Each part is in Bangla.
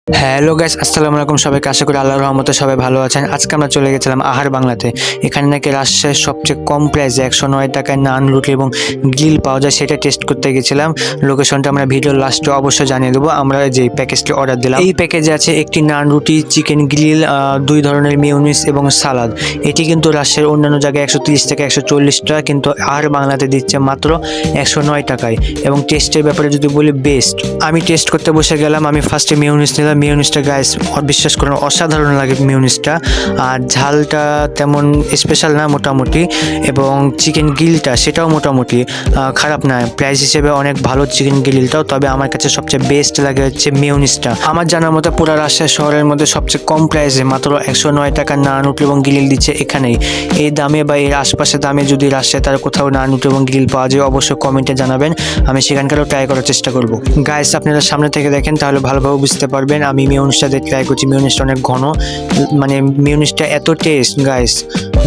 হ্যালো গাইস, আসসালামু আলাইকুম সবাইকে। আশা করি আল্লাহর রহমতে সবাই ভালো আছেন। আজকে আমরা চলে গেছিলাম আহার বাংলাতে। এখানে নাকি রাজশাহীর সবচেয়ে কম প্রাইসে 109 টাকায় নান, রুটি এবং গ্রিল পাওয়া যায়, সেটা টেস্ট করতে গেছিলাম। লোকেশনটা আমরা ভিডিওর লাস্টে অবশ্যই জানিয়ে দেবো। আমরা যে প্যাকেজটি অর্ডার দিলাম, এই প্যাকেজে আছে একটি নান, রুটি, চিকেন গ্রিল, 2 ধরনের মিউনিস এবং সালাদ। এটি কিন্তু রাজশাহীর অন্যান্য জায়গায় 130 থেকে 140 টাকা, কিন্তু আহার বাংলাতে দিচ্ছে মাত্র 109 টাকায়। এবং টেস্টের ব্যাপারে যদি বলি, বেস্ট। আমি টেস্ট করতে বসে গেলাম। আমি ফার্স্টে মিউনিস নিলাম। মিউনিসটা গাইস বিশ্বাস করুন অসাধারণ লাগে মিউনিসটা। আর ঝালটা তেমন স্পেশাল না, মোটামুটি। এবং চিকেন গ্রিলটা সেটাও মোটামুটি খারাপ না, প্রাইস হিসেবে অনেক ভালো চিকেন গ্রিলটাও। তবে আমার কাছে সবচেয়ে বেস্ট লাগে হচ্ছে মিউনিসটা। আমার জানার মতো পুরো রাজশাহী শহরের মধ্যে সবচেয়ে কম প্রাইসে মাত্র 109 টাকা নান, রুটি এবং গ্রিল দিচ্ছে এখানেই। এই দামে বা এর আশপাশে দামে যদি রাজশাহী তার কোথাও নান, রুটি এবং গ্রিল পাওয়া যায়, অবশ্যই কমেন্টে জানাবেন। আমি সেখানকারও ট্রাই করার চেষ্টা করব। গাইস, আপনারা সামনে থেকে দেখেন তাহলে ভালোভাবে বুঝতে পারবেন। আমি মিউনিসটা দিয়ে ট্রাই করছি। মিউনিসটা অনেক ঘন, মানে মিউনিসটা এত টেস্ট গাইস।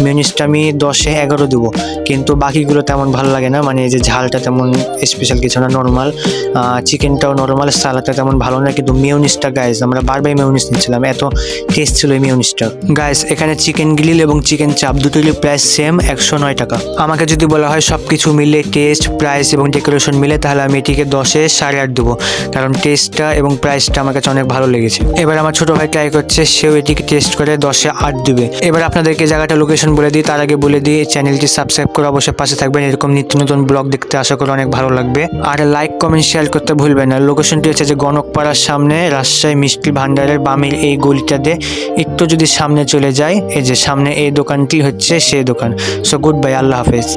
মিউনিসটা আমি 10-এ 11 দেবো, কিন্তু বাকিগুলো তেমন ভালো লাগে না। মানে এই যে ঝালটা তেমন স্পেশাল কিছু না, নর্মাল। চিকেনটাও নর্মাল, সালাদটা তেমন ভালো না, কিন্তু মিউনিসটা গাইস আমরা বারবার মিউনিস নিচ্ছিলাম, এত টেস্ট ছিল এই মিউনিসটা। গাইস, এখানে চিকেন গ্রিল এবং চিকেন চাপ দুটোরই প্রাইস সেম, 109 টাকা। আমাকে যদি বলা হয় সব কিছু মিলে, টেস্ট, প্রাইস এবং ডেকোরেশন মিলে, তাহলে আমি এটিকে 10-এ 8.5 দেবো, কারণ টেস্টটা এবং প্রাইসটা আমার কাছে অনেক ভালো লেগেছে। এবার আমার ছোট ভাই ট্রাই করছে, সেও এটিকে টেস্ট করে 10-এ 8 দিবে। এবার আপনাদেরকে জায়গাটা লোকেশন বলে দিই, তার আগে বলে দিই চ্যানেলটি সাবস্ক্রাইব করে অবশ্যই পাশে থাকবেন। এরকম নিত্য নতুন ব্লগ দেখতে আশা করি অনেক ভালো লাগবে। আর লাইক, কমেন্ট, শেয়ার করতে ভুলবেন না। লোকেশনটি হচ্ছে যে গণকপাড়ার সামনে, রাজশাহী মিষ্টি ভান্ডারের বামের এই গলিটা দিয়ে একটু যদি সামনে চলে যায়, এই যে সামনে এই দোকানটি হচ্ছে সেই দোকান। সো গুড বাই, আল্লাহ হাফেজ।